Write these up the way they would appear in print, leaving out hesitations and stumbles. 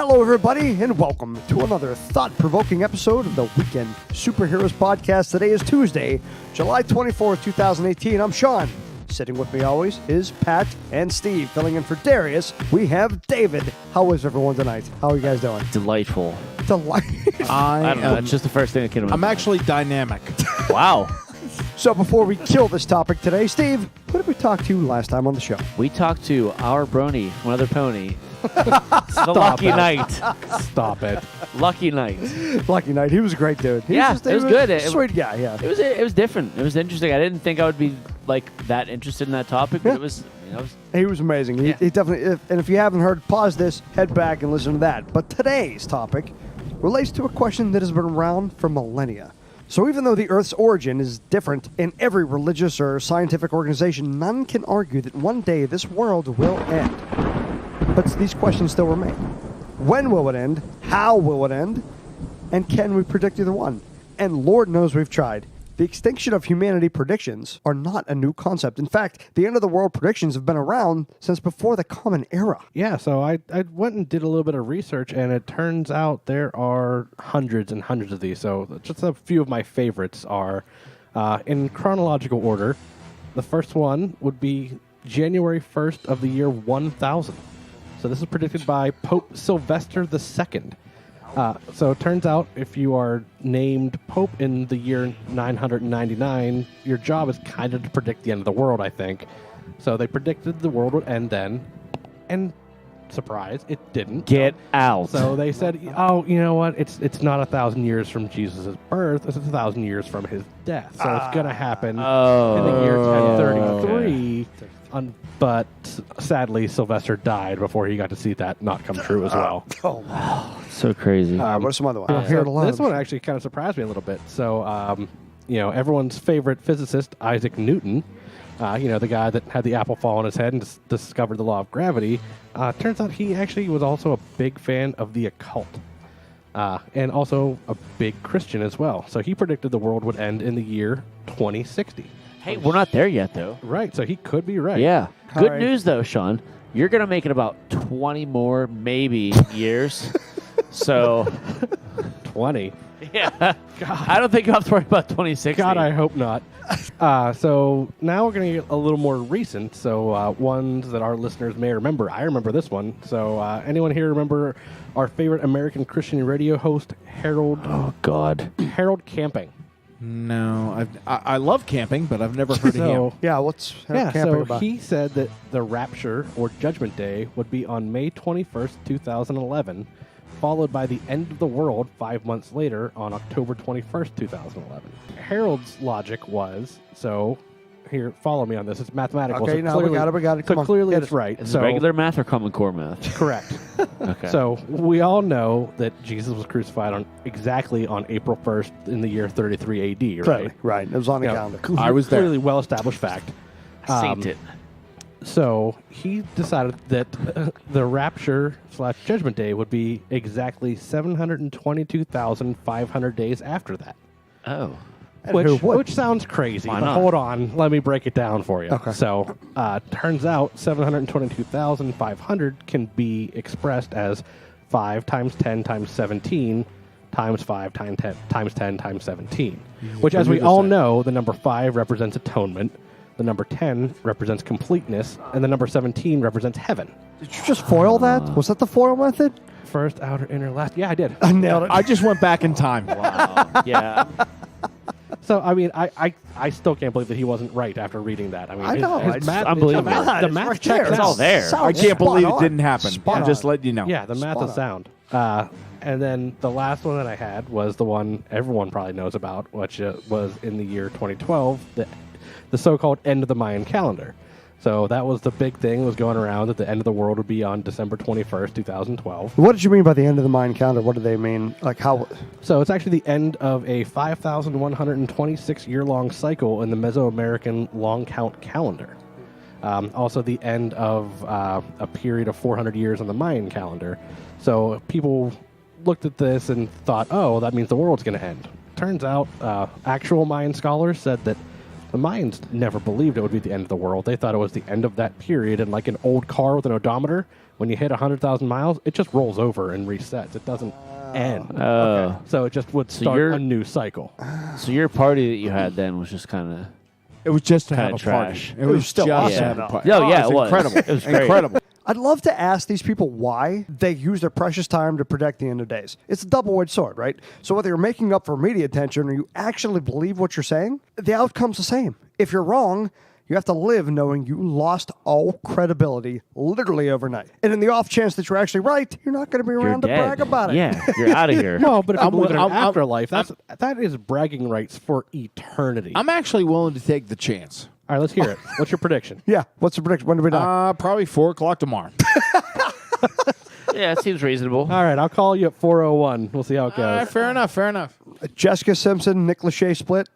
Hello, everybody, and welcome to another thought-provoking episode of the Weekend Superheroes Podcast. Today is Tuesday, July 24th, 2018. I'm Sean. Sitting with me always is Pat and Steve. Filling in for Darius, we have David. How is everyone tonight? How are you guys doing? Delightful. I don't know. It's just the first thing that came to my I'm mind. actually dynamic. Wow. So before we kill this topic today, Steve, who did we talk to last time on the show? We talked to our brony, one other pony. It's the Lucky Knight. Stop it. Lucky Knight. Lucky Night. He was a great dude. Yeah, it was good. Sweet guy, yeah. It was different. It was interesting. I didn't think I would be that interested in that topic, but Yeah. it was. He was amazing. Yeah. He definitely. And if you haven't heard, pause this, head back, and listen to that. But today's topic relates to a question that has been around for millennia. So even though the Earth's origin is different in every religious or scientific organization, none can argue that one day this world will end. But these questions still remain. When will it end? How will it end? And can we predict either one? And Lord knows we've tried. The extinction of humanity predictions are not a new concept. In fact, the end of the world predictions have been around since before the Common Era. Yeah, so I went and did a little bit of research, and it turns out there are hundreds and hundreds of these. So just a few of my favorites are, in chronological order, the first one would be January 1st of the year 1000. So this is predicted by Pope Sylvester II. So it turns out if you are named Pope in the year 999, your job is kind of to predict the end of the world, I think. So they predicted the world would end then, and surprise, it didn't. Get out. So they said, oh, you know what? It's not 1,000 years from Jesus' birth. It's 1,000 years from his death. So it's going to happen in the year 1033. But sadly, Sylvester died before he got to see that not come true as well. So crazy. What are some other ones? This one actually kind of surprised me a little bit. So, everyone's favorite physicist, Isaac Newton, the guy that had the apple fall on his head and discovered the law of gravity, turns out he actually was also a big fan of the occult. And also a big Christian as well. So he predicted the world would end in the year 2060. Hey, we're not there yet, though. Right, so he could be right. Yeah. All Good right. news, though, Sean. You're going to make it about 20 more, maybe, years. So, 20. yeah. God. I don't think I'll have to worry about 2060. God, I hope not. So now we're going to get a little more recent. So ones that our listeners may remember. I remember this one. So anyone here remember our favorite American Christian radio host, Harold? Oh, God. Harold Camping. No, I love camping, but I've never heard of him. Yeah, what's Yeah, camping so about? he said that the Rapture, or Judgment Day, would be on May 21st, 2011, followed by the end of the world 5 months later on October 21st, 2011. Harold's logic was, so here, follow me on this, it's mathematical. Okay, so now we got it. So Come on, clearly get it's it. right. Is So it regular math or Common Core math? correct. Okay. So we all know that Jesus was crucified exactly on April 1st in the year 33 AD, right? Right. It was on the You know, calendar. I was there. Clearly well-established fact. Saint it. So he decided that the Rapture / Judgment Day would be exactly 722,500 days after that. Oh. And who would? Which sounds crazy, Why but not? hold on. Let me break it down for you. Okay. So turns out 722,500 can be expressed as 5 times 10 times 17 times 5 times 10 times 17. Which, as we all know, the number 5 represents atonement, the number 10 represents completeness, and the number 17 represents heaven. Did you just foil that? Was that the foil method? First, outer, inner, last. Yeah, I did. I nailed it. I just went back in time. Wow. Yeah. So, I mean, I still can't believe that he wasn't right after reading that. I mean, I know. his It's math, unbelievable. The math right checks there. It's all out. there. Sounds I can't spot believe on. it didn't happen. Spot I'm on. just letting you know. Yeah, the math Spot is on. sound. And then the last one that I had was the one everyone probably knows about, which was in the year 2012, the so-called end of the Mayan calendar. So that was the big thing was going around that the end of the world would be on December 21st, 2012. What did you mean by the end of the Mayan calendar? What do they mean? Like how? So it's actually the end of a 5,126 year-long cycle in the Mesoamerican long count calendar. Also the end of a period of 400 years on the Mayan calendar. So people looked at this and thought, oh, that means the world's going to end. Turns out actual Mayan scholars said that The Mayans never believed it would be the end of the world. They thought it was the end of that period. And like an old car with an odometer, when you hit 100,000 miles, it just rolls over and resets. It doesn't end. So it just would start a new cycle. So your party that you had then was just kind of... It was just to have a trash. party. It was still just awesome, to have a though. party. Oh, yeah, it was. Incredible. It was great. Incredible. I'd love to ask these people why they use their precious time to predict the end of days. It's a double-edged sword, right? So whether you're making up for media attention or you actually believe what you're saying, the outcome's the same. If you're wrong, you have to live knowing you lost all credibility literally overnight. And in the off chance that you're actually right, you're not going to be around to You're dead. brag about it. Yeah, you're out of here. Well, but if you believe in an I'm- afterlife, that is bragging rights for eternity. I'm actually willing to take the chance. All right, let's hear it. What's your prediction? Yeah. What's the prediction? When do we die? Probably 4 o'clock tomorrow. Yeah, it seems reasonable. All right, I'll call you at 4:01. We'll see how it goes. Fair enough. Fair enough. Jessica Simpson, Nick Lachey split.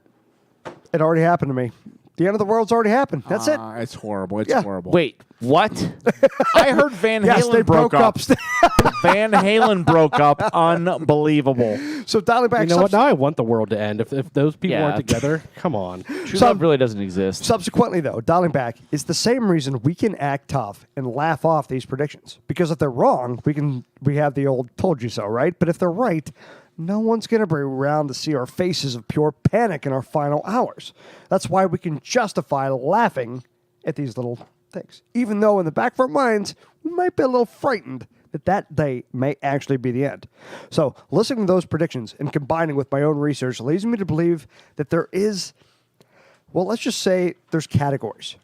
It already happened to me. The end of the world's already happened. That's it. It's horrible. It's Yeah. horrible. Wait, what? I heard Van Halen Yes, they broke up. Van Halen broke up. Unbelievable. So dialing back. You know what? Now I want the world to end. If those people Yeah. aren't together, come on. True love really doesn't exist. Subsequently, though, dialing back, it's the same reason we can act tough and laugh off these predictions. Because if they're wrong, we have the old "told you so," right? But if they're right, no one's going to be around to see our faces of pure panic in our final hours. That's why we can justify laughing at these little things, even though in the back of our minds we might be a little frightened that day may actually be the end. So, listening to those predictions and combining with my own research leads me to believe that there is. Well, let's just say there's categories.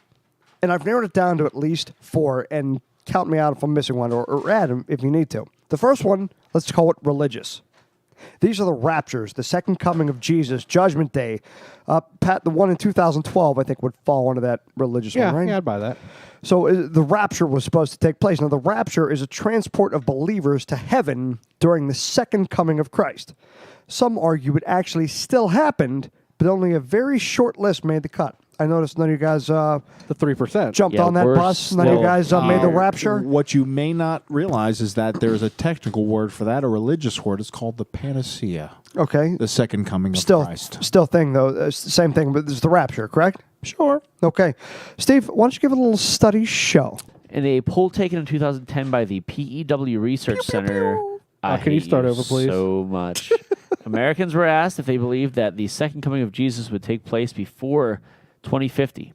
And I've narrowed it down to at least 4, and count me out if I'm missing one, or add them if you need to. The first one, let's call it religious. These are the raptures, the second coming of Jesus, Judgment Day. Pat, the one in 2012, I think, would fall under that religious one, right? Yeah, I'd buy that. So the rapture was supposed to take place. Now, the rapture is a transport of believers to heaven during the second coming of Christ. Some argue it actually still happened, but only a very short list made the cut. I noticed none of you guys The 3%. jumped Yeah, on that we're bus. None of you still guys made the rapture. What you may not realize is that there's a technical word for that, a religious word. It's called the panacea, Okay. the second coming of Still Christ. thing, though. Same thing, but it's the rapture, correct? Sure. Okay. Steve, why don't you give it a little study show? In a poll taken in 2010 by the PEW Research Center, I can you hate start over, please? So much. Americans were asked if they believed that the second coming of Jesus would take place before 2050.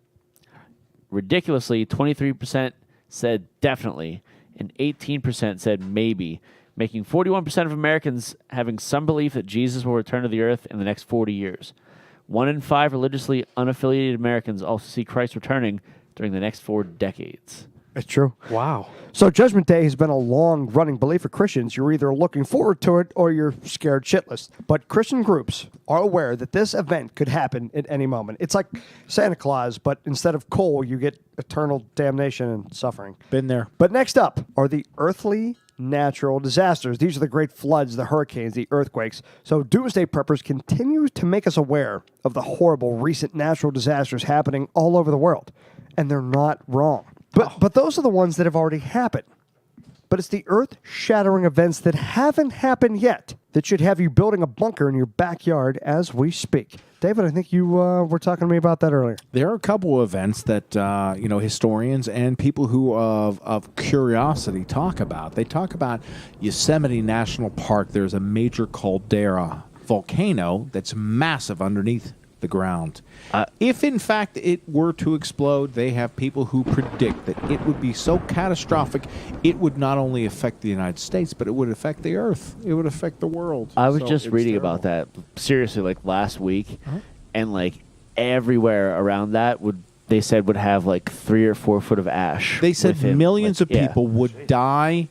Ridiculously, 23% said definitely, and 18% said maybe, making 41% of Americans having some belief that Jesus will return to the earth in the next 40 years. 1 in 5 religiously unaffiliated Americans also see Christ returning during the next 4 decades. It's true. Wow. So Judgment Day has been a long-running belief for Christians. You're either looking forward to it or you're scared shitless. But Christian groups are aware that this event could happen at any moment. It's like Santa Claus, but instead of coal, you get eternal damnation and suffering. Been there. But next up are the earthly natural disasters. These are the great floods, the hurricanes, the earthquakes. So Doomsday Preppers continue to make us aware of the horrible recent natural disasters happening all over the world. And they're not wrong. But those are the ones that have already happened. But it's the earth-shattering events that haven't happened yet that should have you building a bunker in your backyard as we speak. David, I think you were talking to me about that earlier. There are a couple of events that historians and people who of curiosity talk about. They talk about Yosemite National Park. There's a major caldera volcano that's massive underneath the ground. If in fact it were to explode, they have people who predict that it would be so catastrophic, it would not only affect the United States, but it would affect the Earth. It would affect the world. I was So just it's reading terrible. about that seriously like last week, and like everywhere around that would have like 3 or 4 foot of ash. They said within, millions like, of people would die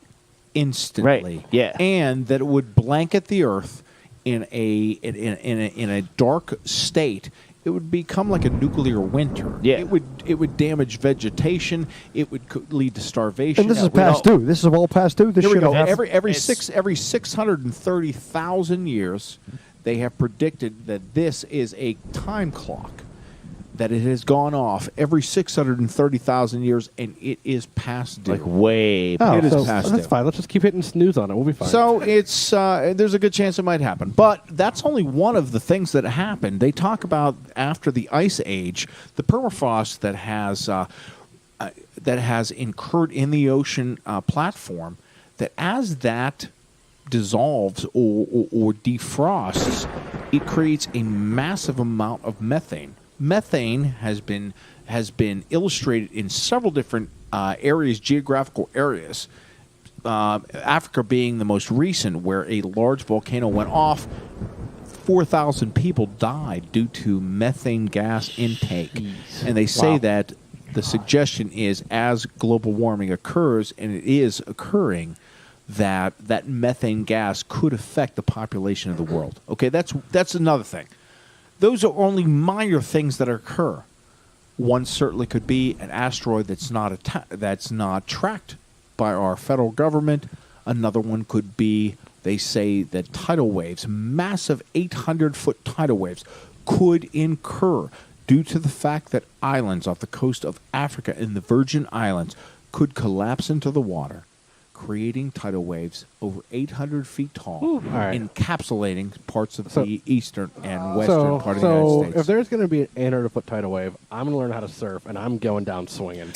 instantly. Right, yeah. And that it would blanket the Earth in a dark state. It would become like a nuclear winter. Yeah. It would damage vegetation. It would lead to starvation. And this is past due. This is all past due. This Here we should go. have Every 630,000 years, they have predicted that this is a time clock that it has gone off every 630,000 years, and it is past due. Like way. Oh, It is so past that's due. fine. Let's just keep hitting snooze on it. We'll be fine. So it's there's a good chance it might happen, but that's only one of the things that happened. They talk about after the Ice Age, the permafrost that has incurred in the ocean platform. That as that dissolves or defrosts, it creates a massive amount of methane. Methane has been illustrated in several different areas, geographical areas. Africa being the most recent, where a large volcano went off. 4,000 people died due to methane gas intake. Jeez. And they say Wow. that the suggestion is as global warming occurs, and it is occurring, that methane gas could affect the population of the world. Okay, that's another thing. Those are only minor things that occur. One certainly could be an asteroid that's not tracked by our federal government. Another one could be, they say that tidal waves, massive 800-foot tidal waves, could incur due to the fact that islands off the coast of Africa in the Virgin Islands could collapse into the water, creating tidal waves over 800 feet tall, All right. encapsulating parts of So- the eastern and western part of the United So States. if there's going to be an 800-foot tidal wave, I'm going to learn how to surf, and I'm going down swinging.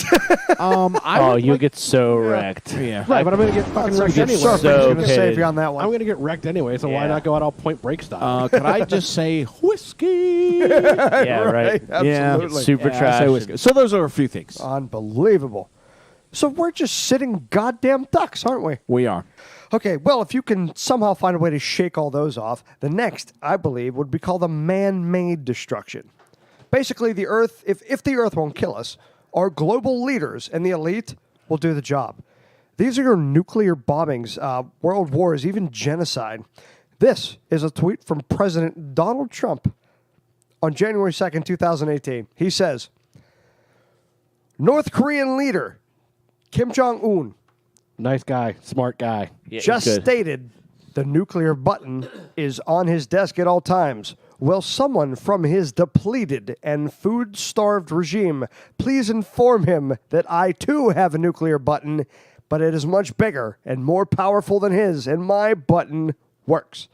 You'll get so wrecked. Yeah. Right, but I'm going to get fucking wrecked anyway. Surfing's So going to save pitted. you on that I'm one. going to get wrecked anyway, so why Yeah. not go out all Point Break style? Could I just say whiskey? Yeah, right. Absolutely. Super Yeah, trash. say whiskey. So those are a few things. Unbelievable. So we're just sitting goddamn ducks, aren't we? We are. Okay, well, if you can somehow find a way to shake all those off, the next, I believe, would be called a man-made destruction. Basically, the Earth, if the Earth won't kill us, our global leaders and the elite will do the job. These are your nuclear bombings, world wars, even genocide. This is a tweet from President Donald Trump on January 2nd, 2018. He says, North Korean leader Kim Jong-un Nice guy, smart guy. Yeah, just good. stated the nuclear button is on his desk at all times. Will someone from his depleted and food-starved regime please inform him that I too have a nuclear button, but it is much bigger and more powerful than his, and my button works.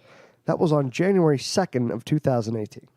That was on January 2nd of 2018.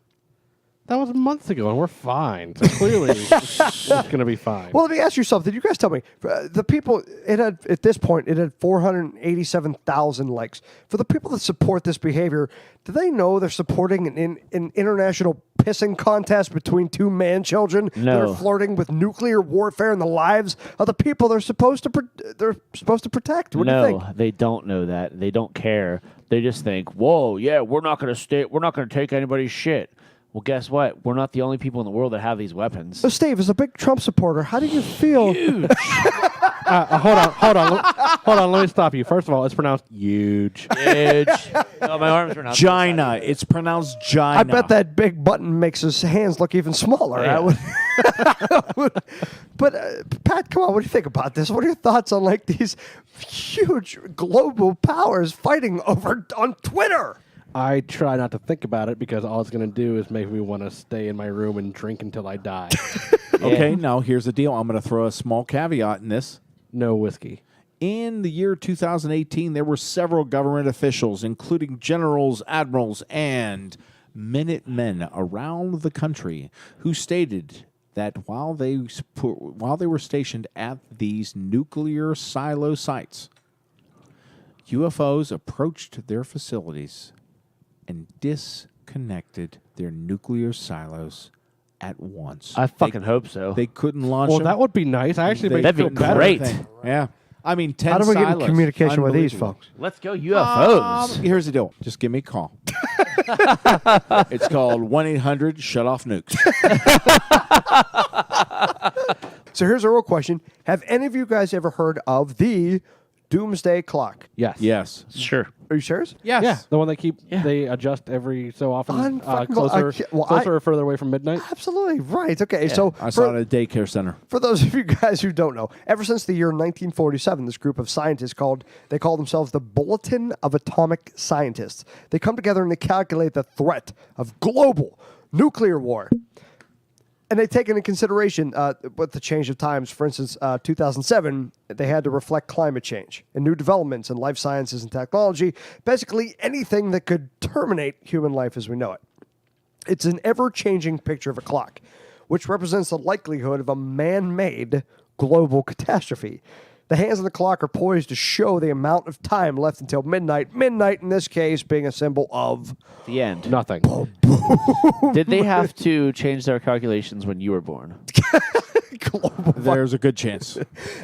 That was months ago, and we're fine. So clearly, it's going to be fine. Well, let me ask you something. You guys tell me. The people, it had, at this point, it had 487,000 likes. For the people that support this behavior, do they know they're supporting an international pissing contest between two man-children that No. are flirting with nuclear warfare and the lives of the people they're supposed to protect? What do you No, think? they don't know that. They don't care. They just think, "Whoa, yeah, we're not going to take anybody's shit." Well, guess what? We're not the only people in the world that have these weapons. So, Steve, as a big Trump supporter, how do you feel? Hold on. Let me stop you. First of all, it's pronounced huge. Huge. No, my arms are not. Gina. It's pronounced Gina. I bet that big button makes his hands look even smaller. Yeah. I would- but Pat, come on, what do you think about this? What are your thoughts on like these huge global powers fighting over on Twitter? I try not to think about it because all it's going to do is make me want to stay in my room and drink until I die. Okay, now here's the deal. I'm going to throw a small caveat in this. No whiskey. In the year 2018, there were several government officials, including generals, admirals, and Minutemen around the country, who stated that while they were stationed at these nuclear silo sites, UFOs approached their facilities and disconnected their nuclear silos at once. I fucking hope so. They couldn't launch Well, them. that would be nice. I actually That'd feel be better. great. Yeah. I mean, 10 How do we get in silos. communication with these Unbelievable. folks? Let's go UFOs. Here's the deal. Just give me a call. It's called 1-800-SHUT-OFF-NUKES. So here's a real question: have any of you guys ever heard of the Doomsday Clock? Yes. Yes. Sure. Are you serious? Yes. Yeah, the one Yeah. they adjust every so often, Unfucking- closer, I can't- well, closer or further away from midnight. Absolutely right. Okay, so I saw it at a daycare center. for those of you guys who don't know, ever since the year 1947, this group of scientists call themselves the Bulletin of Atomic Scientists. They come together and they calculate the threat of global nuclear war. And they take into consideration with the change of times. For instance, 2007, they had to reflect climate change and new developments in life sciences and technology, basically anything that could terminate human life as we know it. It's an ever-changing picture of a clock, which represents the likelihood of a man-made global catastrophe. The hands on the clock are poised to show the amount of time left until midnight. Midnight, in this case, being a symbol of The end. Nothing. Did they have to change their calculations when you were born? global. There's a good chance.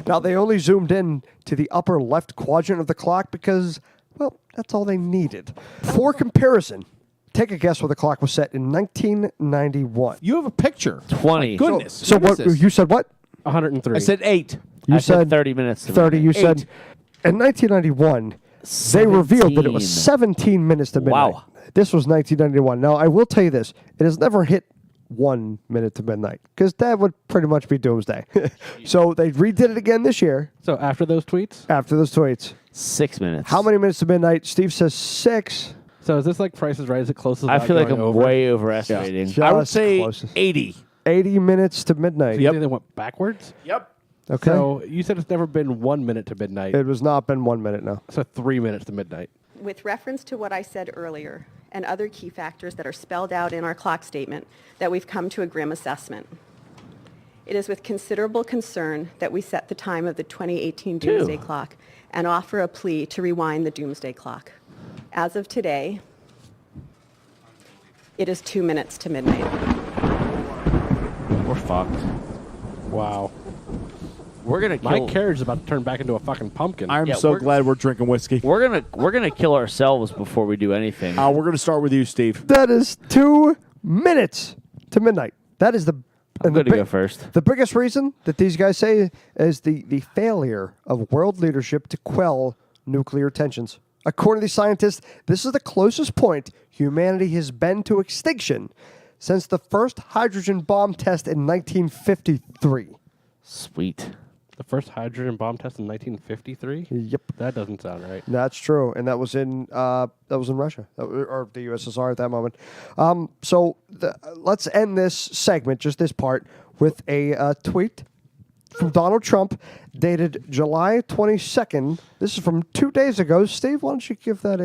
Now, they only zoomed in to the upper left quadrant of the clock because, well, that's all they needed. For comparison, take a guess where the clock was set in 1991. You have a picture. 20. Goodness. So What what is this? you said? What 103. I said 8. you I said 30 minutes. to 30. You midnight. said in 1991. They revealed that it was 17 minutes to midnight. Wow. This was 1991. Now, I will tell you this. It has never hit 1 minute to midnight because that would pretty much be doomsday. So they redid it again this year So after those tweets, after those tweets. 6 minutes. How many minutes to midnight? Steve says 6. so is this like Price is Right? Is it close? I feel like I'm over? way overestimating. Yeah. I would Just say closest. 80. 80 minutes to midnight. You think they went backwards? Yep. Okay. So you said it's never been 1 minute to midnight. It has not been 1 minute now. So 3 minutes to midnight. With reference to what I said earlier and other key factors that are spelled out in our clock statement, that we've come to a grim assessment. It is with considerable concern that we set the time of the 2018 Doomsday Clock and offer a plea to rewind the Doomsday Clock. As of today, it is 2 minutes to midnight. We're fucked. Wow. We're gonna My kill. carriage is about to turn back into a fucking pumpkin. I'm Yeah, so we're- glad we're drinking whiskey. We're gonna kill ourselves before we do anything. We're going to start with you, Steve. That is 2 minutes to midnight. That is the. I'm and the gonna go first. The biggest reason that these guys say is the failure of world leadership to quell nuclear tensions. According to these scientists, this is the closest point humanity has been to extinction since the first hydrogen bomb test in 1953. Sweet. The first hydrogen bomb test in 1953? Yep, That doesn't sound right. that's true, and that was in Russia or the USSR at that moment. Let's end this segment, just this part, with a tweet from Donald Trump, dated July 22nd. This is from 2 days ago. Steve, why don't you give that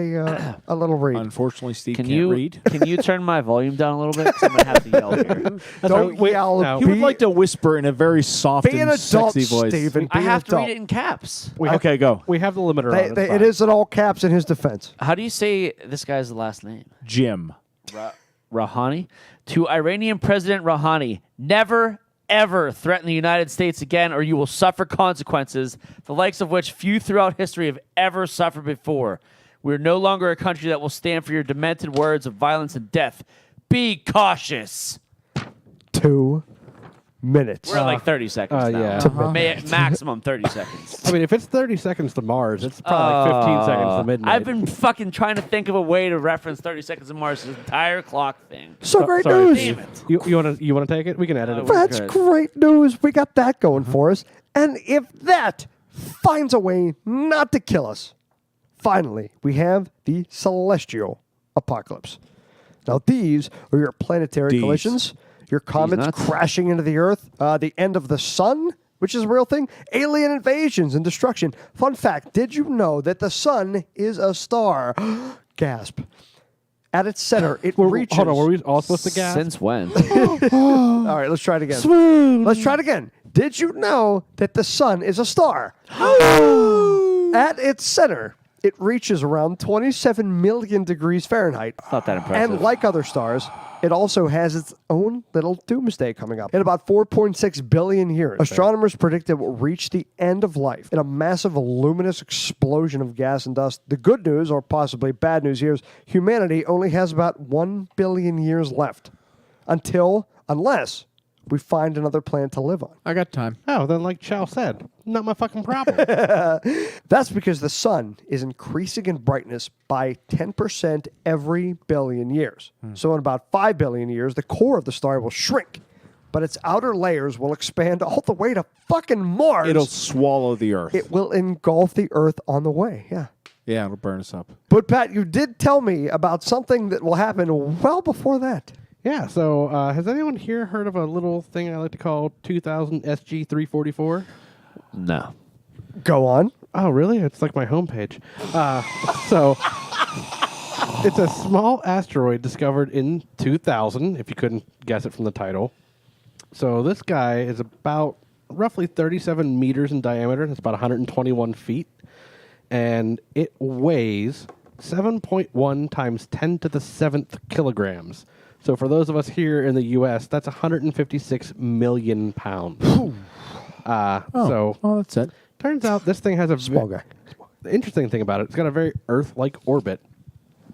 a little read? Unfortunately, Steve Can can't you read. can you turn my volume down a little bit? 'Cause I'm gonna have to yell here. Don't yell. no. He would like to whisper in a very soft be an and adult, sexy voice. Stephen. I Be an have to adult. read it in caps. Okay, go. We have the limiter on it. It is in all caps in his defense. How do you say this guy's last name? Jim. Rouhani? To Iranian President Rouhani, never, ever threaten the United States again or you will suffer consequences, the likes of which few throughout history have ever suffered before. We are no longer a country that will stand for your demented words of violence and death. Be cautious. 2 minutes. We're at like 30 seconds now. yeah. Maximum 30 seconds. I mean, if it's 30 seconds to Mars, it's probably like 15 seconds to midnight. I've been fucking trying to think of a way to reference 30 seconds of Mars, this entire clock thing. So great sorry, news. Damn it. You want to take it? We can edit it. That's Good. great news. We got that going for us. And if that finds a way not to kill us, finally, we have the celestial apocalypse. Now, these are your planetary These. collisions, your comets nuts. crashing into the Earth, the end of the sun, which is a real thing, alien invasions and destruction. Fun fact, did you know that the sun is a star? Gasp. At its center, it reaches... Hold on, were we all supposed to gasp? Since when? All right, let's try it again. Let's try it again. Did you know that the sun is a star? At its center, it reaches around 27 million degrees Fahrenheit. Not that impressive. And like other stars, it also has its own little doomsday coming up. In about 4.6 billion years, astronomers predict it will reach the end of life in a massive luminous explosion of gas and dust. The good news, or possibly bad news here, is humanity only has about 1 billion years left unless we find another planet to live on. I got time. Oh, then like Chow said, not my fucking problem. That's because the sun is increasing in brightness by 10% every billion years. So in about 5 billion years, the core of the star will shrink, but its outer layers will expand all the way to fucking Mars. It'll swallow the Earth. It will engulf the Earth on the way, yeah. Yeah, it'll burn us up. But Pat, you did tell me about something that will happen well before that. Yeah, so has anyone here heard of a little thing I like to call 2000 SG344? No. Go on. Oh, really? It's like my homepage. So it's a small asteroid discovered in 2000, if you couldn't guess it from the title. So this guy is about roughly 37 meters in diameter. That's about 121 feet. And it weighs 7.1 times 10 to the 7th kilograms. So for those of us here in the U.S., that's 156 million pounds. So that's it. turns out this thing has a Small guy. The interesting thing about it, it's got a very Earth-like orbit.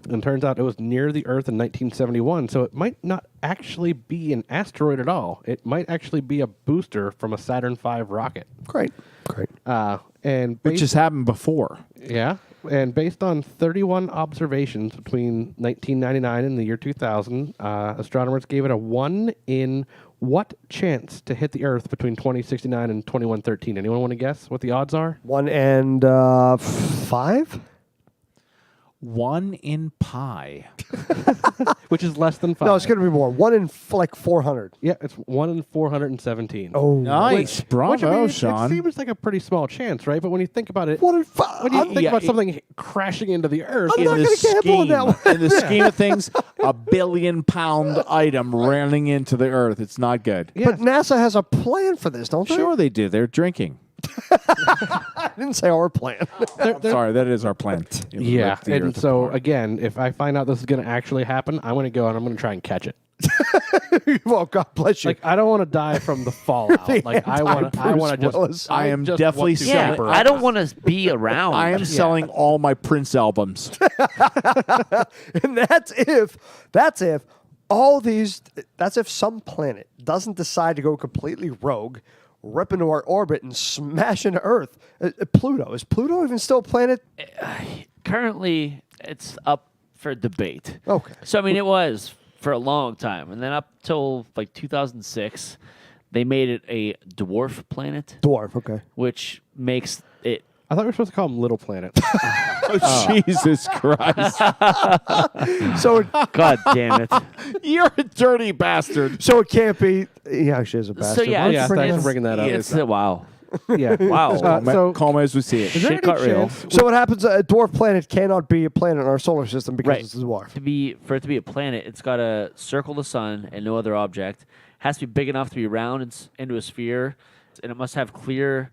And turns out it was near the Earth in 1971, so it might not actually be an asteroid at all. It might actually be a booster from a Saturn V rocket. Great. And Which has happened before. yeah, and based on 31 observations between 1999 and the year 2000, astronomers gave it a 1 in what chance to hit the Earth between 2069 and 2113? Anyone want to guess what the odds are? 1 and 5? 1 in pi. Which is less than 5. No, it's going to be more. 1 in like 400. Yeah, it's 1 in 417. Oh, Nice. Bravo, Which, I mean, Sean. It seems like a pretty small chance, right? But when you think about it, 1 in 5. when you think yeah, about it- something crashing into the Earth, I'm not in the gonna gamble on that one. in the scheme of things, a billion-pound item running into the Earth. It's not good. yeah, But NASA has a plan for this, don't they? Sure they do. They're drinking. I didn't say our plan. Sorry, that is our plan. yeah. Rip the And Earth so apart. again, if I find out this is going to actually happen, I'm going to go and I'm going to try and catch it. Well, God bless you. Like I don't want to die from the fallout. Like I want to just. Willis. I am just definitely want to Yeah, separate. I don't want to be around. I am selling all my Prince albums. And that's if some planet doesn't decide to go completely rogue, rip into our orbit and smash into Earth. Pluto. Is Pluto even still a planet? Currently, it's up for debate. Okay. So, I mean, it was for a long time. And then up till like 2006, they made it a dwarf planet, Dwarf, okay. which makes it. I thought we were supposed to call them Little Planet. Oh, Jesus Christ. So God damn it. You're a dirty bastard. so it can't be. He actually is a bastard. So, yeah, yeah, thanks it's- for bringing that up. Wow. yeah. Wow. So Call me as we see it. is there Shit any got real. chance? So what happens? A dwarf planet cannot be a planet in our solar system because Right. it's a dwarf. For it to be a planet, it's got to circle the sun and no other object. Has to be big enough to be round into a sphere, and it must have cleared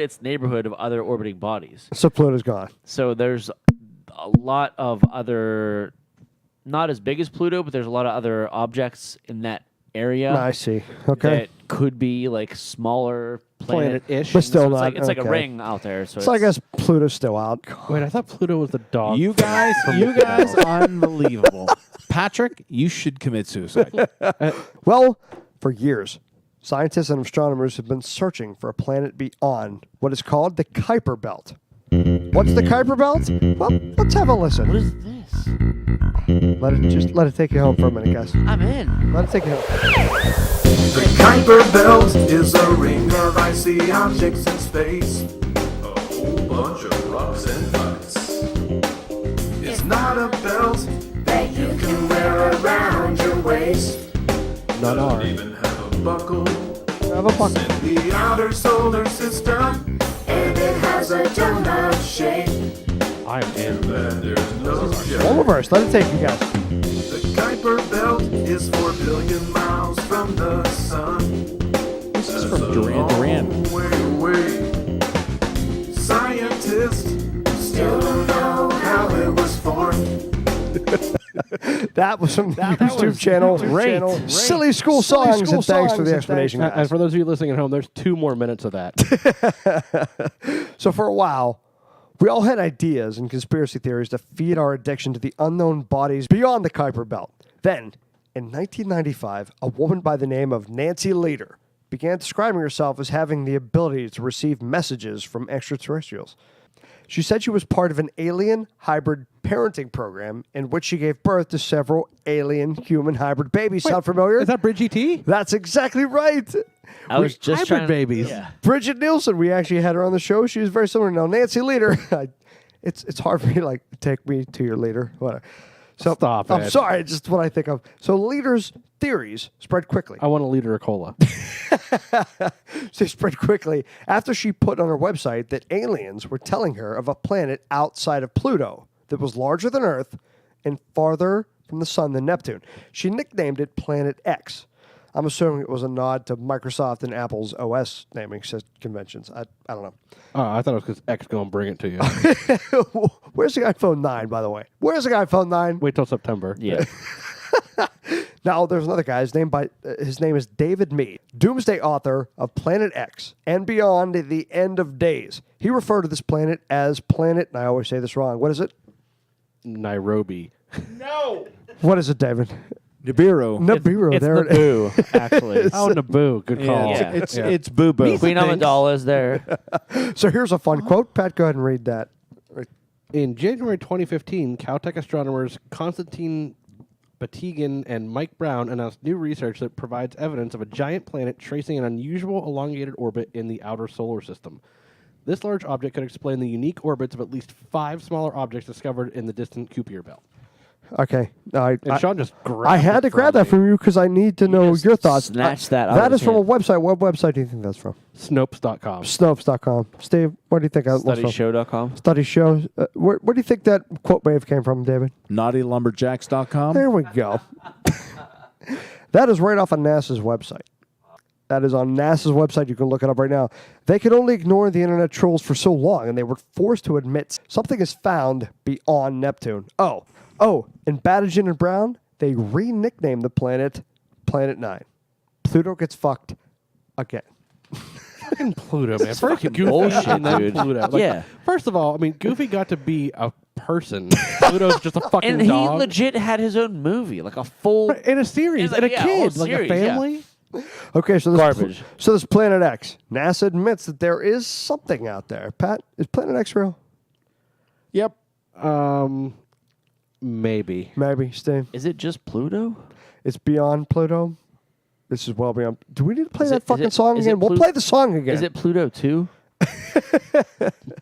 its neighborhood of other orbiting bodies. So Pluto's gone. So there's a lot of other, not as big as Pluto, but there's a lot of other objects in that area I see. Okay. that could be like smaller Planet-ish. But still So not. it's like a okay. ring out there. So So I guess Pluto's still out. Wait, I thought Pluto was the dog. You guys, unbelievable. Patrick, you should commit suicide. Well, for years, scientists and astronomers have been searching for a planet beyond what is called the Kuiper Belt. What's the Kuiper Belt? Well, let's have a listen. what is this? Let it take you home for a minute, guys. I'm in. Let it take you home. The Kuiper Belt is a ring of icy objects in space. A whole bunch of rocks and ice. It's not a belt that you can wear around your waist. None are. Doesn't even have a buckle. Have a bucket. It's in the outer solar system, and it has a donut shape. I'm in. And there's no shape. Roll reverse. Let it take you, guys. The Kuiper Belt is 4 billion miles from the sun. This is from Duran Duran. Way away. Scientists still don't know how it was formed. That was from the YouTube channel. great. Silly School Songs, and thanks for the explanation, And guys. for those of you listening at home, there's 2 more minutes of that. So for a while, we all had ideas and conspiracy theories to feed our addiction to the unknown bodies beyond the Kuiper Belt. Then, in 1995, a woman by the name of Nancy Leader began describing herself as having the ability to receive messages from extraterrestrials. She said she was part of an alien hybrid parenting program in which she gave birth to several alien human hybrid babies. Sound familiar? Is that Bridgie T? That's exactly right. I was just hybrid trying babies. Yeah. Bridget Nielsen, we actually had her on the show. She was very similar. Now, Nancy Leader, it's hard for me to take me to your leader. Whatever. So Stop I'm it. sorry, just what I think of. So leaders' theories spread quickly. I want a liter of cola. They spread quickly after she put on her website that aliens were telling her of a planet outside of Pluto that was larger than Earth and farther from the sun than Neptune. She nicknamed it Planet X. I'm assuming it was a nod to Microsoft and Apple's OS naming conventions. I don't know. I thought it was because X going to bring it to you. Where's the iPhone 9, by the way? Where's the iPhone 9? Wait till September. Yeah. Now, there's another guy. His name is David Mead, doomsday author of Planet X and Beyond the End of Days. He referred to this planet as Planet, and I always say this wrong. What is it? Nairobi. What is it, David? Nibiru. Nibiru. It's There it is. Naboo, actually. Oh, Naboo. Good call. Yeah. It's boo boo. Queen Amidala is there. So here's a fun quote. Pat, go ahead and read that. In January 2015, Caltech astronomers Konstantin Batygin and Mike Brown announced new research that provides evidence of a giant planet tracing an unusual elongated orbit in the outer solar system. This large object could explain the unique orbits of at least 5 smaller objects discovered in the distant Kuiper belt. Okay. And Sean just grabbed I had it to grab from that me. from you because I need to know just your thoughts. snatched that out That of is his from a hand. website. What website do you think that's from? Snopes.com. Snopes.com. Steve, what do you think? StudyShow.com. Study shows. Where do you think that quote may have came from, David? NaughtyLumberjacks.com. There we go. That is right off of NASA's website. That is on NASA's website. You can look it up right now. They could only ignore the internet trolls for so long, and they were forced to admit something is found beyond Neptune. Oh, and Batygin and Brown, they re-nicknamed the planet Planet 9. Pluto gets fucked again. Fucking Pluto, man. First fucking Goofy bullshit, and then dude. Pluto. Yeah. First of all, I mean, Goofy got to be a person. Pluto's just a fucking And he dog. legit had his own movie, like a full. In a series, In and a a whole kid, like series, a yeah. family. Okay, so this Garbage. So this Planet X, NASA admits that there is something out there. Pat, is Planet X real? Yep. Maybe. Maybe, Steve. Is it just Pluto? It's beyond Pluto. This is well beyond. Do we need to play Is that it- is fucking it- song is it again? We'll Plu- play the song again. Is it Pluto 2?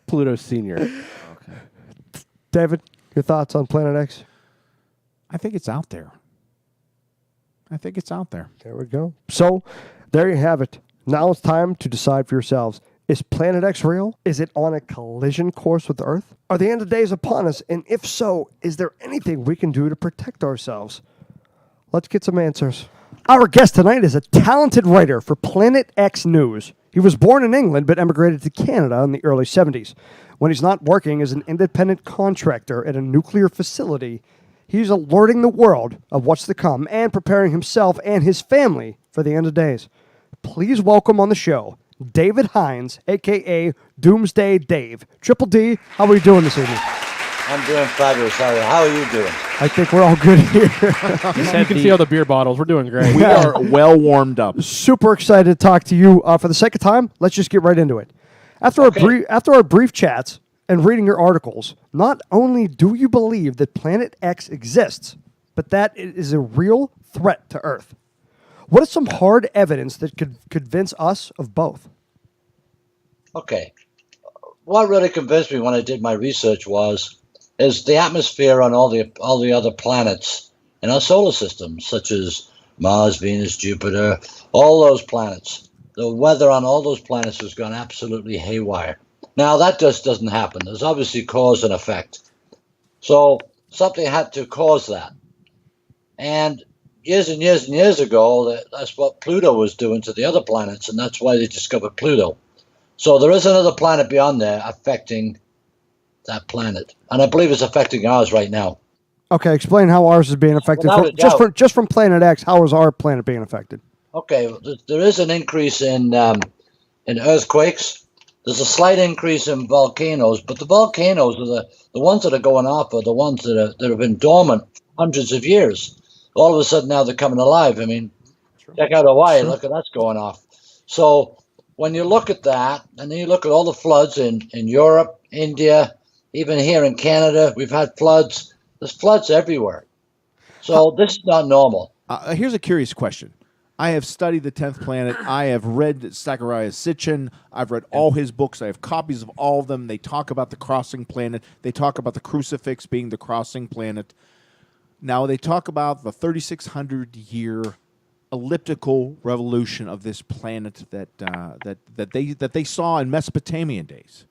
Pluto Senior. David, your thoughts on Planet X? I think it's out there. There we go. So, there you have it. Now it's time to decide for yourselves. Is Planet X real? Is it on a collision course with Earth? Are the end of days upon us? And if so, is there anything we can do to protect ourselves? Let's get some answers. Our guest tonight is a talented writer for Planet X News. He was born in England but emigrated to Canada in the early 70s. When he's not working as an independent contractor at a nuclear facility, he's alerting the world of what's to come and preparing himself and his family for the end of days. Please welcome on the show, David Hines, a.k.a. Doomsday Dave. Triple D, how are you doing this evening? I'm doing fabulous. How are you doing? I think we're all good here. You can see all the beer bottles. We're doing great. We are well warmed up. Super excited to talk to you. For the sake of time, let's just get right into it. After our brief chats and reading your articles, not only do you believe that Planet X exists, but that it is a real threat to Earth. What is some hard evidence that could convince us of both? Okay. What really convinced me when I did my research is the atmosphere on all the other planets in our solar system, such as Mars, Venus, Jupiter, all those planets. The weather on all those planets has gone absolutely haywire. Now, that just doesn't happen. There's obviously cause and effect. So something had to cause that. And years and years and years ago, that's what Pluto was doing to the other planets, and that's why they discovered Pluto. So there is another planet beyond there affecting that planet. And I believe it's affecting ours right now. Okay, explain how ours is being affected. Without a doubt. Just from Planet X, how is our planet being affected? Okay, there is an increase in earthquakes. There's a slight increase in volcanoes, but the volcanoes are the ones that are going off are the ones that have been dormant hundreds of years. All of a sudden now they're coming alive. I mean, check out Hawaii. Look at that's going off. So when you look at that, and then you look at all the floods in Europe, India, even here in Canada, we've had floods. There's floods everywhere. So this is not normal. Here's a curious question. I have studied the 10th planet. I have read Zacharias Sitchin. I've read all his books. I have copies of all of them. They talk about the crossing planet. They talk about the crucifix being the crossing planet. Now they talk about the 3,600 year elliptical revolution of this planet that they saw in Mesopotamian days.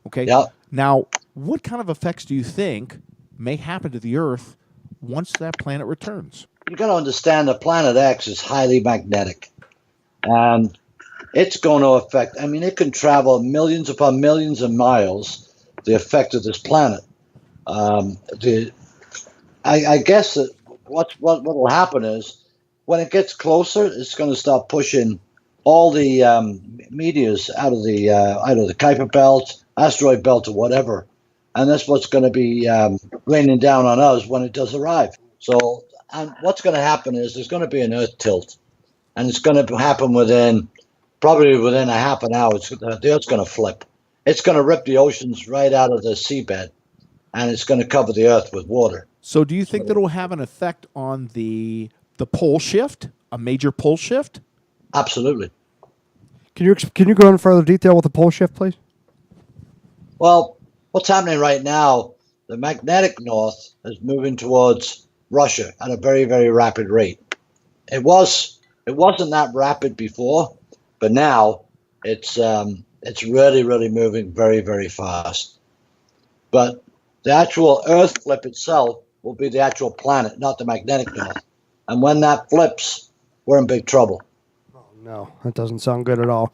Okay. Yeah. Now, what kind of effects do you think may happen to the Earth once that planet returns? You got to understand that Planet X is highly magnetic, and it's going to affect. I mean, it can travel millions upon millions of miles. The effect of this planet. I guess that what will happen is when it gets closer, it's going to start pushing all the meteors out of the Kuiper belt, asteroid belt, or whatever, and that's what's going to be raining down on us when it does arrive. So, and what's going to happen is there's going to be an Earth tilt, and it's going to happen probably within a half an hour. The Earth's going to flip. It's going to rip the oceans right out of the seabed, and it's going to cover the Earth with water. So do you think that it will have an effect on the pole shift, a major pole shift? Absolutely. Can you go into further detail with the pole shift, please? Well, what's happening right now, the magnetic north is moving towards Russia at a very, very rapid rate. It wasn't that rapid before, but now it's really, really moving very, very fast. But the actual Earth flip itself will be the actual planet, not the magnetic north. And when that flips, we're in big trouble. Oh, no, that doesn't sound good at all.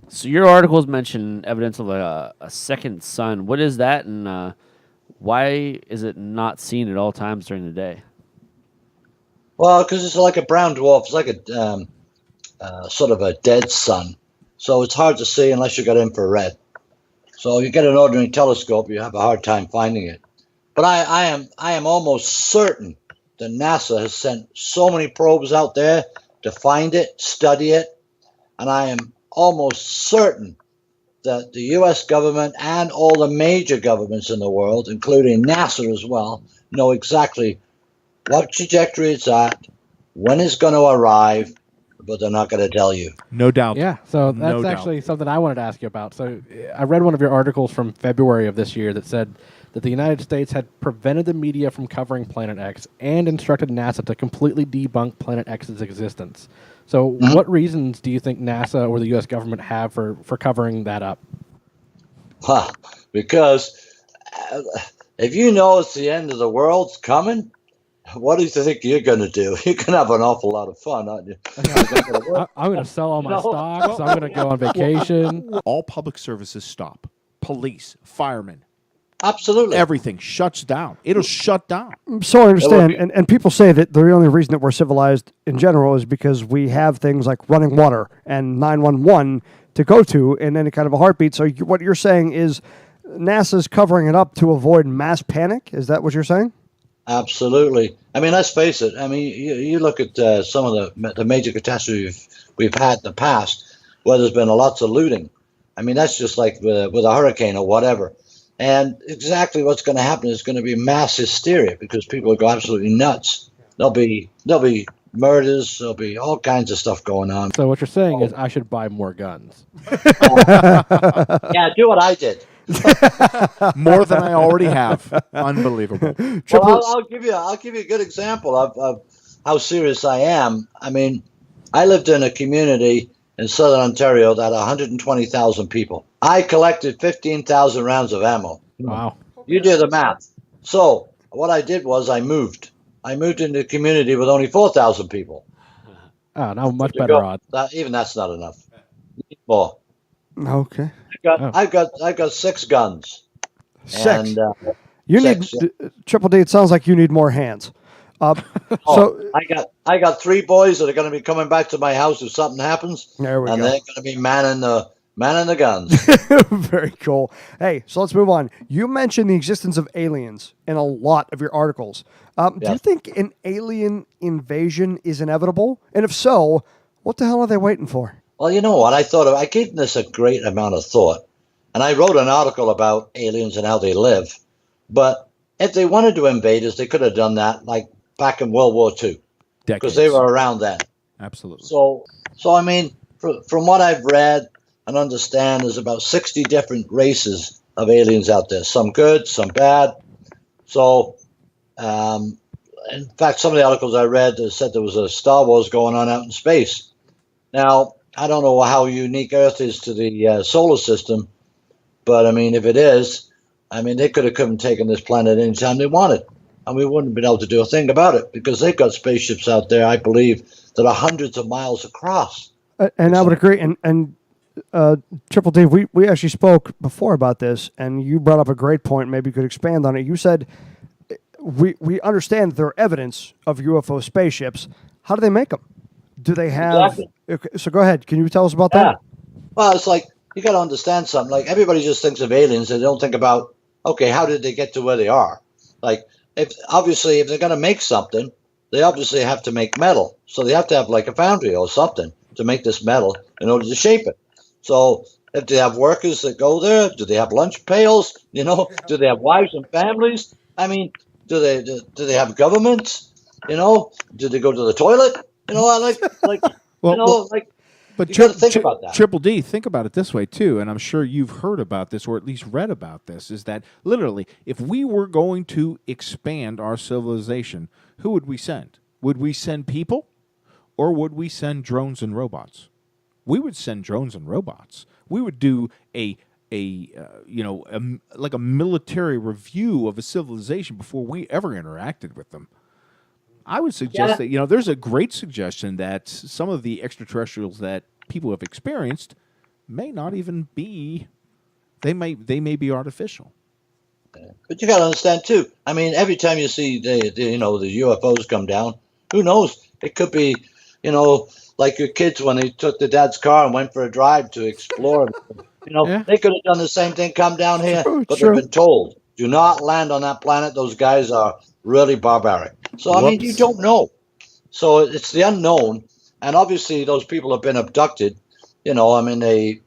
So your articles mention evidence of a second sun. What is that, and why is it not seen at all times during the day? Well, because it's like a brown dwarf. It's like a sort of a dead sun. So it's hard to see unless you got infrared. So you get an ordinary telescope, you have a hard time finding it. But I am almost certain that NASA has sent so many probes out there to find it, study it, and I am almost certain that the U.S. government and all the major governments in the world, including NASA as well, know exactly what trajectory it's at, when it's going to arrive, but they're not going to tell you. No doubt. Yeah, so that's No doubt. actually something I wanted to ask you about. So I read one of your articles from February of this year that said that the United States had prevented the media from covering Planet X and instructed NASA to completely debunk Planet X's existence. So what reasons do you think NASA or the U.S. government have for covering that up? Huh. Because if you know it's the end of the world's coming, what do you think you're going to do? You're going to have an awful lot of fun, aren't you? I'm going to sell all my stocks. I'm going to go on vacation. All public services stop. Police, firemen, Absolutely. everything shuts down. It'll shut down. So I understand, and people say that the only reason that we're civilized in general is because we have things like running water and 911 to go to in any kind of a heartbeat. So what you're saying is NASA's covering it up to avoid mass panic? Is that what you're saying? Absolutely. I mean, let's face it. I mean, you look at some of the major catastrophes we've had in the past where there's been lots of looting. I mean, that's just like with a hurricane or whatever. And exactly what's going to happen is going to be mass hysteria because people will go absolutely nuts. There'll be murders. There'll be all kinds of stuff going on. So what you're saying is I should buy more guns. Yeah, do what I did. More than I already have. Unbelievable. Well, I'll give you a good example of how serious I am. I mean, I lived in a community in southern Ontario that had 120,000 people. I collected 15,000 rounds of ammo. Wow. You do the math. So what I did was I moved. I moved into a community with only 4,000 people. Oh, now much better odds. Even that's not enough. More. Okay. I got 6 guns. 6. And, You 6, need Triple D. It sounds like you need more hands. So I got 3 boys that are going to be coming back to my house if something happens. There we and go. they're going to be manning the guns. Very cool. Hey, so let's move on. You mentioned the existence of aliens in a lot of your articles. Do you think an alien invasion is inevitable? And if so, what the hell are they waiting for? Well, you know what? I gave this a great amount of thought. And I wrote an article about aliens and how they live. But if they wanted to invade us, they could have done that like back in World War II. Because they were around then. Absolutely. So I mean, from what I've read and understand, there's about 60 different races of aliens out there. Some good, some bad. So in fact, some of the articles I read said there was a Star Wars going on out in space. Now, I don't know how unique Earth is to the solar system, but I mean, if it is, I mean, they could have come and taken this planet anytime they wanted, and we wouldn't have been able to do a thing about it because they've got spaceships out there, I believe, that are hundreds of miles across. And I would agree. And Triple Dave, we actually spoke before about this, and you brought up a great point. Maybe you could expand on it. You said we understand there are evidence of UFO spaceships. How do they make them? Do they have? Exactly. Okay, so go ahead. Can you tell us about that? Well, it's like you got to understand something. Like everybody just thinks of aliens, and they don't think about, okay, how did they get to where they are? Like if they're going to make something, they obviously have to make metal. So they have to have like a foundry or something to make this metal in order to shape it. So if they have workers that go there, do they have lunch pails? You know, do they have wives and families? I mean, do they have governments? You know, do they go to the toilet? You know, But you got to think about that. Triple D, think about it this way too, and I'm sure you've heard about this or at least read about this, is that literally, if we were going to expand our civilization, who would we send? Would we send people or would we send drones and robots? We would send drones and robots. We would do like a military review of a civilization before we ever interacted with them. I would suggest that, there's a great suggestion that some of the extraterrestrials that people have experienced may not even be, they may be artificial. But you got to understand too. I mean, every time you see the UFOs come down, who knows? It could be, like your kids when they took their dad's car and went for a drive to explore. They could have done the same thing, come down here, but they've been told, do not land on that planet. Those guys are really barbaric. So, I mean, you don't know. So it's the unknown. And obviously those people have been abducted. They obviously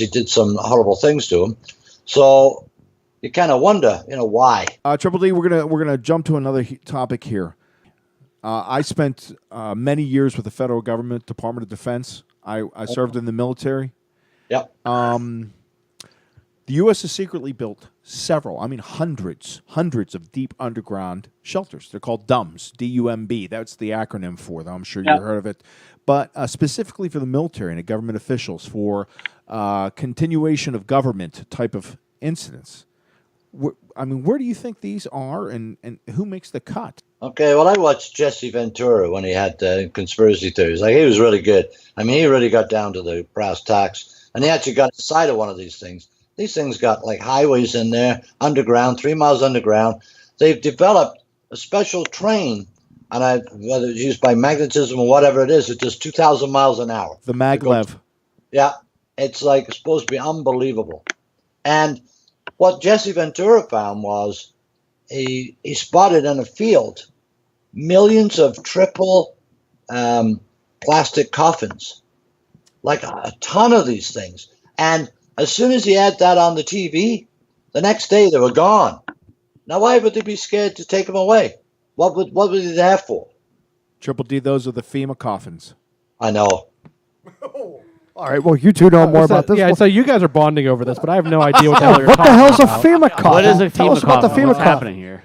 did some horrible things to them. So you kind of wonder, why. Triple D, we're gonna jump to another topic here. I spent many years with the federal government, Department of Defense. I served in the military. Yep. The U.S. has secretly built hundreds of deep underground shelters. They're called DUMBs, D-U-M-B. That's the acronym for them. I'm sure you've heard of it. But specifically for the military and government officials for continuation of government type of incidents. Where do you think these are and who makes the cut? Okay, well, I watched Jesse Ventura when he had conspiracy theories. Like, he was really good. I mean, he really got down to the brass tacks. And he actually got inside of one of these things. These things got like highways in there, underground, 3 miles underground. They've developed a special train, and whether it's used by magnetism or whatever it is, it's just 2,000 miles an hour. The maglev. Yeah, it's like it's supposed to be unbelievable. And what Jesse Ventura found was he spotted in a field millions of triple plastic coffins, like a ton of these things. And as soon as he had that on the TV, the next day they were gone. Now, why would they be scared to take them away? What were they there for? Triple D, those are the Fema coffins. I know. All right, well, you two know more about this. Yeah, so you guys are bonding over this, but I have no idea what the hell you're What talking the hell's a about. FEMA coffin? What is a Tell FEMA us about coffin? the FEMA What's coffin. happening here?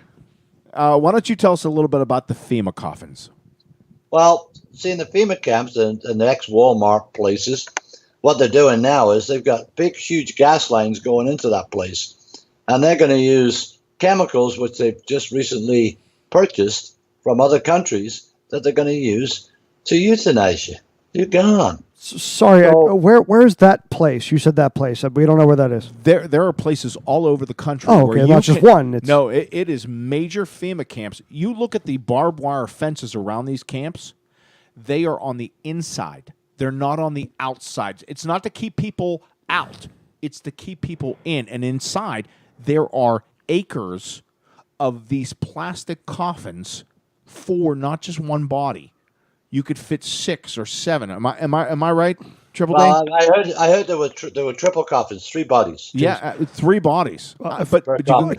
Why don't you tell us a little bit about the Fema coffins? Well, see, in the FEMA camps and the ex-Walmart places, what they're doing now is they've got big, huge gas lines going into that place. And they're going to use chemicals, which they've just recently purchased from other countries, that they're going to use to euthanize you. You're gone. Sorry, where is that place? You said that place. We don't know where that is. There are places all over the country. Oh, where okay, you not just one. It is major FEMA camps. You look at the barbed wire fences around these camps, they are on the inside. They're not on the outside. It's not to keep people out. It's to keep people in. And inside, there are acres of these plastic coffins for not just one body. You could fit 6 or 7. Am I right, Triple D? I heard there were triple coffins, 3 bodies. Yeah, 3 bodies.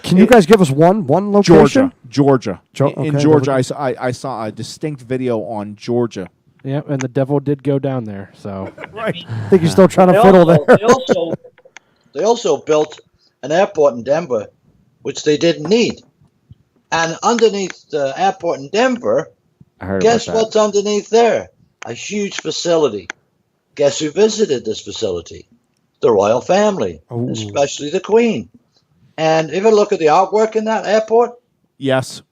Can you guys give us one location? Georgia. In okay, Georgia, I saw a distinct video on Georgia. Yeah, and the devil did go down there. So Right. I think he's still trying to fiddle there. They also built an airport in Denver, which they didn't need. And underneath the airport in Denver, I heard guess about that. what's underneath there? A huge facility. Guess who visited this facility? The royal family, Ooh. especially the Queen. And if you look at the artwork in that airport, Yes.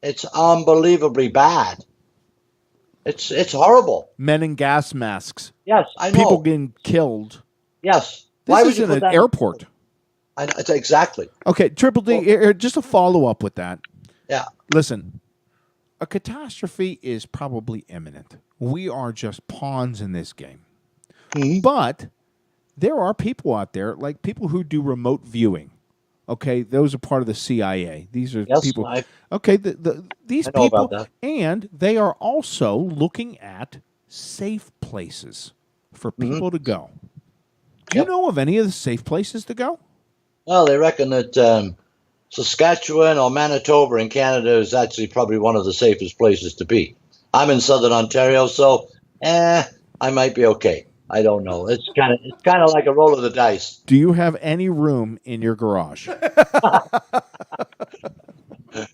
it's unbelievably bad. It's horrible. Men in gas masks. Yes, I know. People getting killed. Yes. This would is you in put an that- airport. I know, it's exactly. Okay, Triple D, just a follow up with that. Yeah. Listen, a catastrophe is probably imminent. We are just pawns in this game. Mhm. But there are people out there, like people who do remote viewing. Okay, those are part of the CIA. These are Yes, people. I- Okay, these I know people, about that. and they are also looking at safe places for people to go. Do you Yep. know of any of the safe places to go? Well, they reckon that Saskatchewan or Manitoba in Canada is actually probably one of the safest places to be. I'm in southern Ontario, so I might be okay. I don't know. It's kind of like a roll of the dice. Do you have any room in your garage?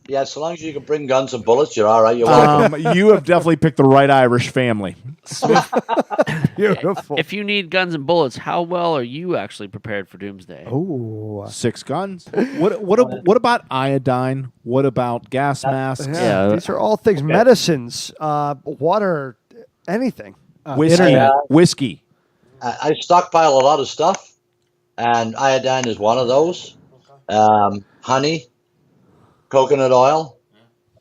Yeah, so long as you can bring guns and bullets, you're all right. You're welcome. You have definitely picked the right Irish family. Beautiful. If you need guns and bullets, how well are you actually prepared for Doomsday? Ooh. 6 guns. What about iodine? What about gas masks? Yeah, Yeah. these are all things. Medicines, water, anything. Whiskey. Internet. Whiskey. I stockpile a lot of stuff, and iodine is one of those. Honey, coconut oil.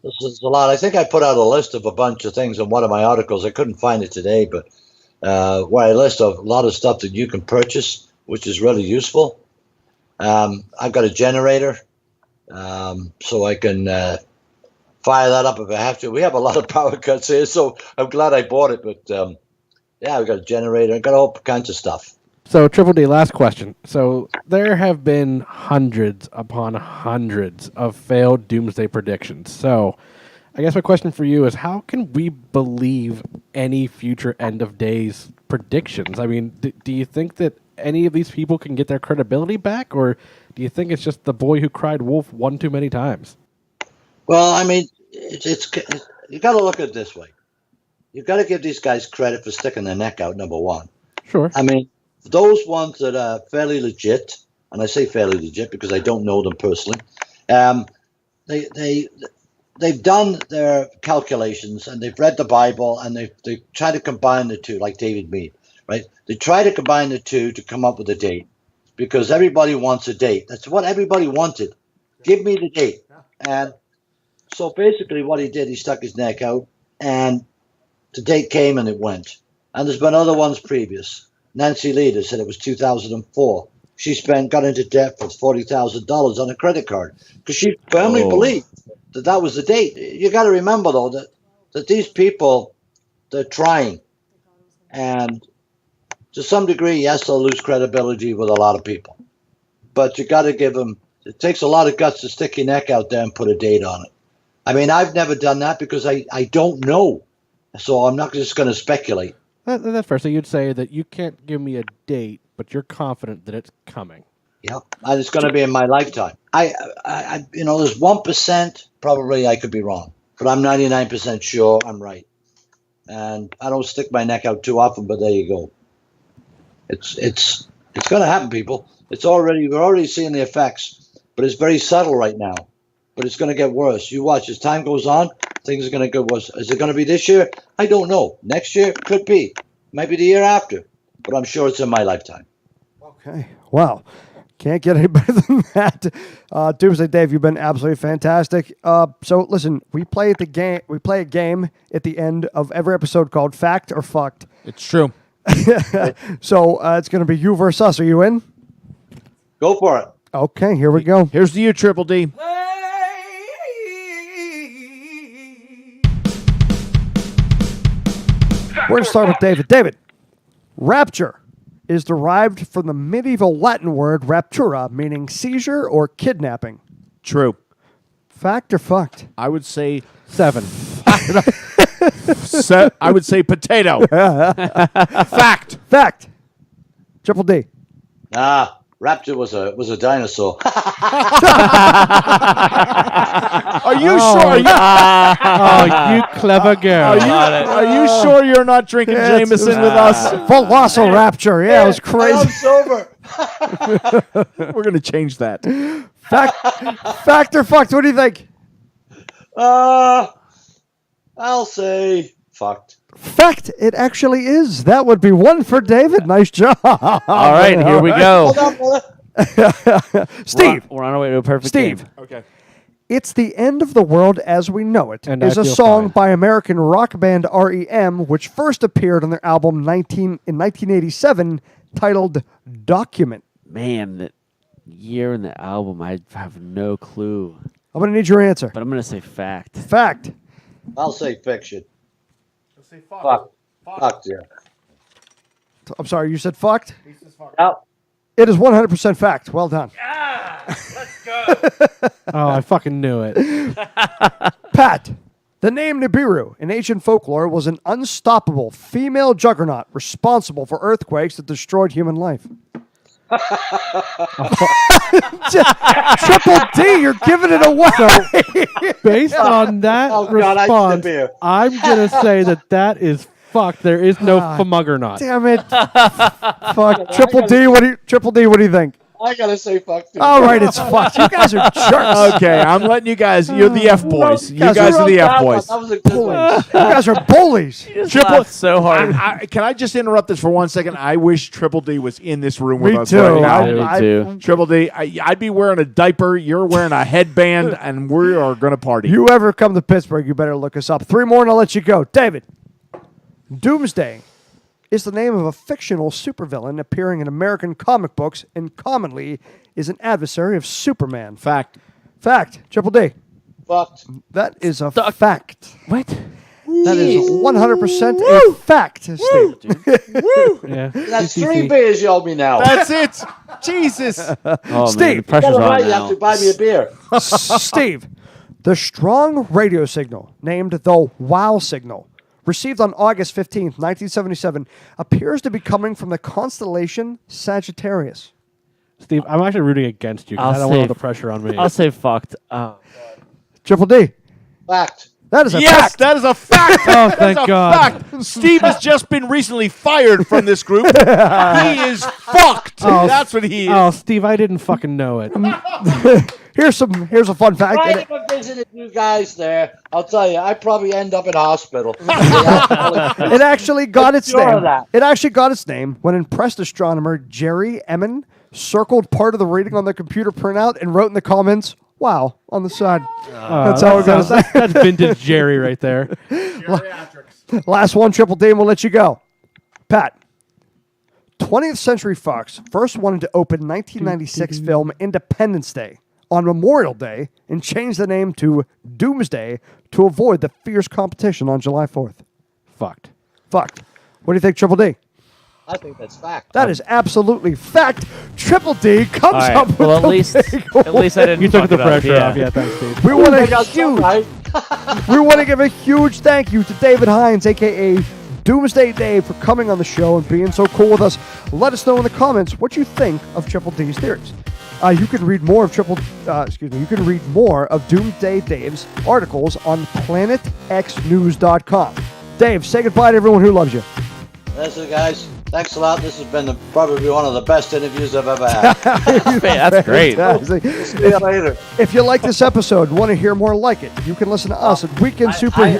This is a lot. I think I put out a list of a bunch of things in one of my articles. I couldn't find it today, but where I list a lot of stuff that you can purchase, which is really useful. I've got a generator, so I can fire that up if I have to. We have a lot of power cuts here, so I'm glad I bought it. But yeah, I've got a generator. I've got all kinds of stuff. So, Triple D, last question. So, there have been hundreds upon hundreds of failed doomsday predictions. So, I guess my question for you is how can we believe any future end of days predictions? I mean, do you think that any of these people can get their credibility back, or do you think it's just the boy who cried wolf one too many times? Well, I mean, it's you got to look at it this way. You've got to give these guys credit for sticking their neck out, number one. Sure. I mean, those ones that are fairly legit, and I say fairly legit because I don't know them personally, they've done their calculations and they've read the Bible and they try to combine the two, like David Meade, right? They try to combine the two to come up with a date because everybody wants a date. That's what everybody wanted. Give me the date. And so basically what he did, he stuck his neck out and the date came and it went. And there's been other ones previous. Nancy Leader said it was 2004. She got into debt for $40,000 on a credit card because she firmly believed that was the date. You got to remember, though, that these people, they're trying. And to some degree, yes, they'll lose credibility with a lot of people. But you got to give them, it takes a lot of guts to stick your neck out there and put a date on it. I mean, I've never done that because I don't know. So I'm not just going to speculate. That's fair. So you'd say that you can't give me a date, but you're confident that it's coming. Yeah, and it's going to be in my lifetime. I there's 1%, probably I could be wrong, but I'm 99% sure I'm right. And I don't stick my neck out too often, but there you go. It's going to happen, people. We're already seeing the effects, but it's very subtle right now. But it's going to get worse. You watch as time goes on, things are going to get worse. Is it going to be this year? I don't know. Next year could be, maybe the year after, but I'm sure it's in my lifetime. Okay. Wow. Can't get any better than that. Doomsday Dave, you've been absolutely fantastic. So listen, we play a game at the end of every episode called Fact or Fucked. It's true. So it's going to be you versus us. Are you in? Go for it. Okay, here we go. Here's to you, Triple D. We're going to start with David. David, Rapture is derived from the medieval Latin word raptura, meaning seizure or kidnapping. True. Fact or fucked? I would say 7. I would say potato. Fact. Fact. Triple D. Rapture was a dinosaur. Are you sure? Oh, you clever girl. Are you sure you're not drinking Jameson with us? Velociraptor. Yeah, it was I'm crazy. sober. We're going to change that. Fact or fucked? What do you think? I'll say fucked. Fact, it actually is. That would be one for David. Nice job. All right, here we go. Hold on, brother. Steve. We're on our way to a perfect Steve. game. Okay. It's the End of the World as We Know It And is I a feel song fine. by American rock band REM, which first appeared on their album in 1987 titled Document. Man, the year in the album, I have no clue. I'm going to need your answer. But I'm going to say fact. Fact. I'll say fiction. Fucked, yeah. I'm sorry, you said fucked? Oh, It is 100% fact. Well done. Oh, I fucking knew it. Pat. The name Nibiru in ancient folklore was an unstoppable female juggernaut responsible for earthquakes that destroyed human life. Triple D, you're giving it away. Based on that Oh, God, I need a response, beer. I'm going to say that is fucked. There is no Famuggernaut. Damn it. Fuck. Triple D, what do you think? I gotta say fuck too. All right, it's fucked. You guys are jerks. Okay, I'm letting you guys. You're the F boys. You guys guys are are the F That boys. was a good one. You guys are bullies. Triple so hard. Can I just interrupt this for 1 second? I wish Triple D was in this room with Me us too. right now. Me too. Triple D, I'd be wearing a diaper. You're wearing a headband, and we are going to party. You ever come to Pittsburgh, you better look us up. 3 more and I'll let you go. David. Doomsday is the name of a fictional supervillain appearing in American comic books and commonly is an adversary of Superman. Fact. Fact. Triple D. Fucked. That is a fact. What? That is 100% a fact, Steve. Yeah. That's 3 beers you owe me now. That's it. Jesus. Oh, Steve. man, the pressure's All on right, you have now. to buy me a beer. Steve. The strong radio signal, named the WOW signal, received on August 15th, 1977, appears to be coming from the constellation Sagittarius. Steve, I'm actually rooting against you because I I'll don't want all say- the pressure on me. I'll say fucked. Oh. Triple D. Fact. That is a Yes, fact. that is a fact. Oh, That thank is a God. fact. Steve has just been recently fired from this group. He is fucked. Oh, That's what he is. Oh, Steve, I didn't fucking know it. Here's a fun fact. If I visited you guys there, I'll tell you, I'd probably end up in hospital. It actually got its Sure name. of that. It actually got its name when impressed astronomer Jerry Emmon circled part of the reading on the computer printout and wrote in the comments, "Wow," on the side. That's how it goes. That's vintage Jerry right there. Last one, Triple D, and we'll let you go. Pat. 20th Century Fox first wanted to open 1996 film Independence Day on Memorial Day and changed the name to Doomsday to avoid the fierce competition on July 4th. Fucked. Fucked. What do you think, Triple D? I think that's fact. That is absolutely fact. Triple D comes All right. up with Well, the at least big I didn't. You took fuck the it up. pressure Yeah. off. Yeah, thanks, Steve. We want I to got some right. we want to give a huge thank you to David Hines, aka Doomsday Dave, for coming on the show and being so cool with us. Let us know in the comments what you think of Triple D's theories. You can read more of You can read more of Doomsday Dave's articles on PlanetXNews.com. Dave, say goodbye to everyone who loves you. That's it, guys. Thanks a lot. This has been probably one of the best interviews I've ever had. That's great. Fantastic. See you later. If you like this episode and want to hear more like it, you can listen to us at Weekend Super.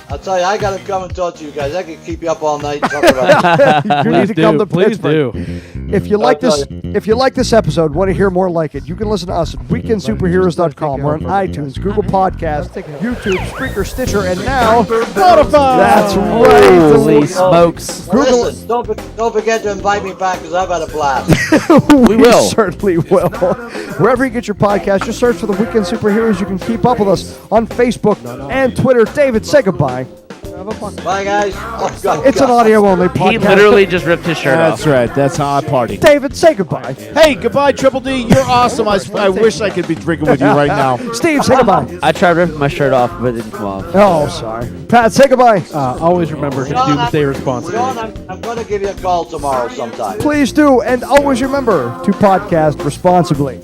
I'll tell you, I got to come and talk to you guys. I can keep you up all night and talk about it. You need to come to Please Pittsburgh. do. If you like this episode, want to hear more like it, you can listen to us at weekendsuperheroes.com. We're on iTunes, Google Podcasts, YouTube, Spreaker, Stitcher, and now Spotify. That's right. Holy smokes. Well, listen, don't forget to invite me back because I've had a blast. We will. certainly will. Wherever you get your podcast, just search for the Weekend Superheroes. You can keep up with us on Facebook and Twitter. David, say goodbye. Have a podcast. Bye, guys. Oh, God, It's an audio-only podcast. He literally just ripped his shirt off. That's right. That's how I party. David, say goodbye. Hey, goodbye, Triple D. You're awesome. I wish I could be drinking with you right now. Steve, say goodbye. I tried ripping my shirt off, but it didn't come off. Oh, sorry. Pat, say goodbye. Always remember to John, doomsday responsibly. John, I'm going to give you a call tomorrow sometime. Please do, and always remember to podcast responsibly.